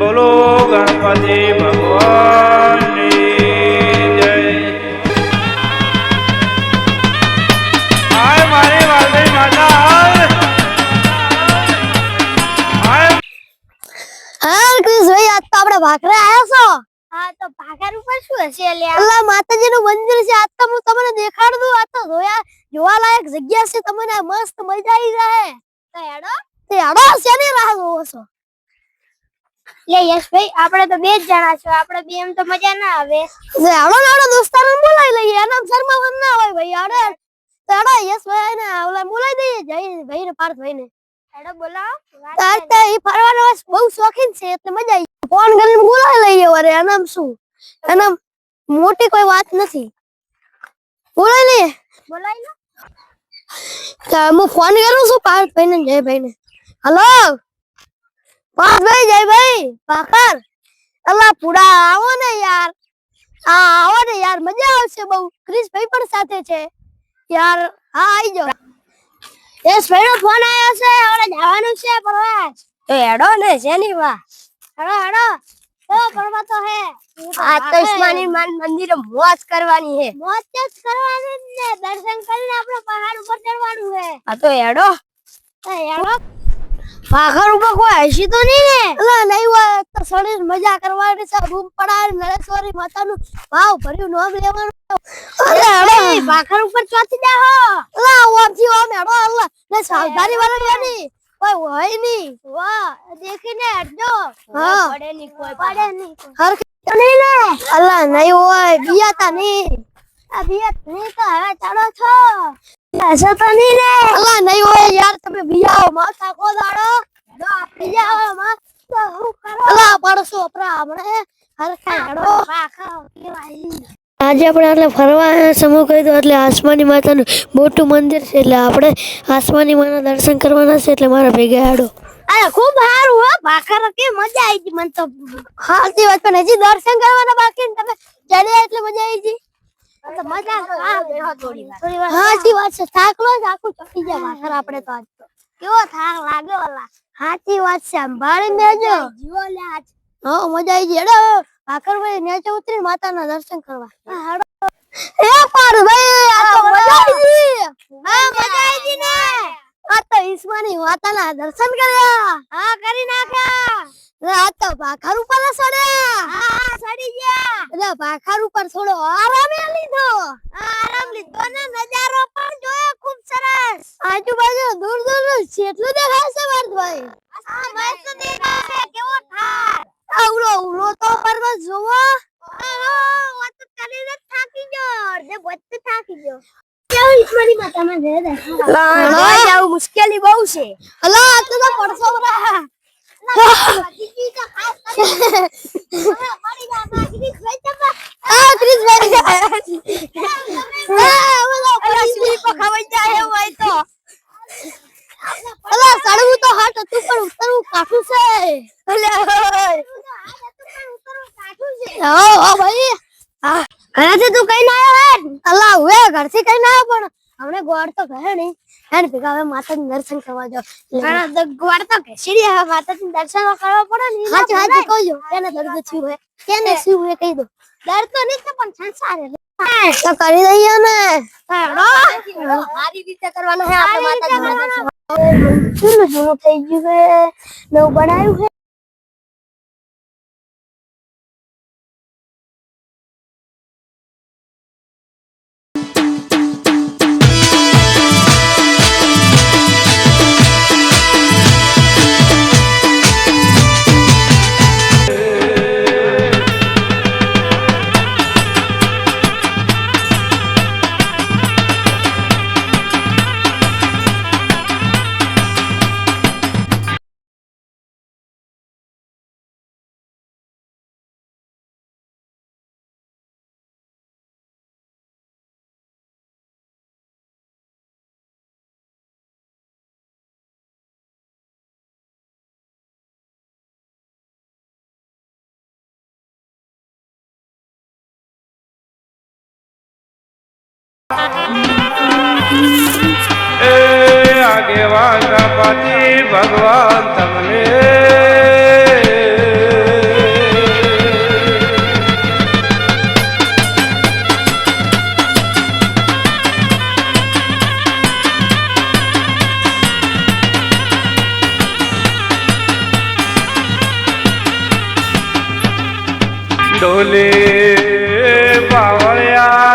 બોલો ગણપતિ ભગવાનની જય. હાય મારી વાલડી માતા હાય. હા ક્રિશભાઈ, આજ તો આપણે ભાખરે આયા છો. હા તો ભાગર ઉપર શું હશે લ્યા? અલ્લા માતાજીનું મંદિર છે. આજ તો હું તમને દેખાડ દઉં. આ તો જોવાલાયક જગ્યા છે. તમને મસ્ત મજા આવી જાય. તો હેડો તે આડો શેની રાહ જોવો છો? લે યશભાઈ, આપણે તો બે જ જણા છો, આપણે બે એમ તો મજા ના આવે. તે આડો નાડો દોસ્તારોને બોલાવી લઈએ. એના શર્મા વન ના હોય ભાઈ. આડે તો આડો યશભાઈ ને ઓલા બોલાવી દઈએ. જય ભાઈ ને પાર્થ ભાઈ ને. હેડો બોલાવો. આજ તો ઈ ફરવાનો બહુ શોખીન છે એટલે મજા આવી. ફોન કરીને બોલાવી લઈએ. વરે એનામ શું, એનામ મોટી કોઈ વાત નથી. બોલાવી લઈએ. બોલાવી લો. તો હું ફોન કરું છું પાર્થભાઈ ને જયભાઈ ને. હલો પાર્થભાઈ, જયભાઈ, ભાખર. અલ્લા પુડા આવો ને યાર. આવો ને યાર, મજા આવશે બહુ. ક્રિશભાઈ પણ સાથે છે યાર. હા આવી જાઓ. યશભાઈ નો ફોન આવ્યો છે. હવે જવાનું છે પ્રવાસ. તો હેડો ને શેની વાહ. હેડો હેડો. તો પરવા તો હે. આ તો ઈસ્માની મંદિરે મોજ કરવાની છે. મોજ જ કરવાની જ ને. દર્શન કરીને આપણે પહાડ ઉપર ચડવાનું છે. આ તો હેડો. તો હેડો. ભાખર ઉપર કોઈ હસી તો નહીં ને? અલા નહીં હોય તો સડી મજા કરવાની છે. રૂમ પડાવી નરેશ્વરી માતાનું ભાવ ભર્યું નામ લેવાનું. અરે હેડો ભાખર ઉપર ચોથી જાહો. અલા ઓમથી ઓમ હેડો. અલ્લા ને સાવધાની વાળવાની કોઈ હોય નહીં. વાહ, દેખીને હટજો. હા. પડે નહીં કોઈ. પડે નહીં. હરખી નહીં ને? અલા નહીં હોય, બિયાતા નહીં. આ બિયત નહીં તો હવે ચાલો છો. હશે તો નહીં ને? અલા નહીં હોય યાર, તમે બિયાઓ માથા કો દાડો. જો આપણે જાઓ મસ્ત હું કરો. અલા પડશો આપણા હમણે હરખા હેડો. ભાખર કેવાય. આજે આપણે એટલે ફરવા સમૂહ કહી દો એટલે આસમાની માતાનું મોટું મંદિર છે. એટલે આપણે આસમાની માના દર્શન કરવાના છે. એટલે મારા ભેગા હેડો. અરે ખૂબ સારું હો ભાખર, કે મજા આવી ગઈ મને તો. સાચી વાત, પણ હજી દર્શન કરવાના બાકી ને તમે ચડ્યા એટલે મજા આવી ગઈ. તો મજા તો આવે હો થોડી વાર. સાચી વાત છે. થાકલો જ આખું ચડી જાય ભાખર આપણે તો. આજ તો કેવો થાક લાગ્યો ઓલા. સાચી વાત છે. સંભાળીને બેજો. જીવો લે આજ. હા મજા આવી ગઈ. હેડો ભાખર ભાઈ નીચે ઉતરી માતાના દર્શન કરવા. હેડો. એ પાર ભાઈ, આ તો મજા આવી ગઈ. હા મજા આવી ગઈ ને. આ તો ઈસ્માની માતાના દર્શન કર્યા. હા કરી નાખ્યા. આ તો ભાખર ઉપર ચડ્યા. હા સડી ગયા. એટલે ભાખર ઉપર થોડો આરામ લીધો. આરામ લીધો ને. નજારો પણ જોયો ખૂબ સરસ. આજુબાજુ દૂર દૂર કેટલું દેખાય છે ભારતભાઈ. આ મસ્ત દેખાય છે. કેવો થાક. આવડો ઉલો તો પર્વત જોવો. વાત કરીને થાકી ગયો. જે બધું થાકી ગયો. કેવું ઈશ્વરી માતામાં જય દે. આવું મુશ્કેલી બહુ છે. અલા આ તો પડશો બરા. દીદી તો ખાસ કરીને મળી જા માગી જોઈ તબા. આ ક્રિશભાઈ અલા સ્લીપ ખવાઈ જાય એવું હોય તો. અલા સડવું તો હાટ હતું પણ ઉતરવું કાઠું છે. અલે હા ભાઈ. હા ઘરેથી તું કઈ ના આવ્યો હે? અલા હવે ઘરથી કઈ ના આવ્યો, પણ હમણે ગોળ તો ઘરે નહીં. હેડ ભેગા હવે માતાજીનું દર્શન કરવા જાવ. ગોળ તો ઘસીડી હવે માતાજી દર્શન કરવા પડે ને. હાચી હાચી કહજો. એને દર્દ થયું હોય, કેને થયું હોય કહી દો. ડર તો નહીં પણ સંસાર તો કરી દઈએ ને. સારી રીતે કરવાનું છે આપણે માતાજીના દર્શન. જૂનું જૂનું થઈ ગયું છે, નવું બનાવ્યું છે. ડોલે બાવળિયા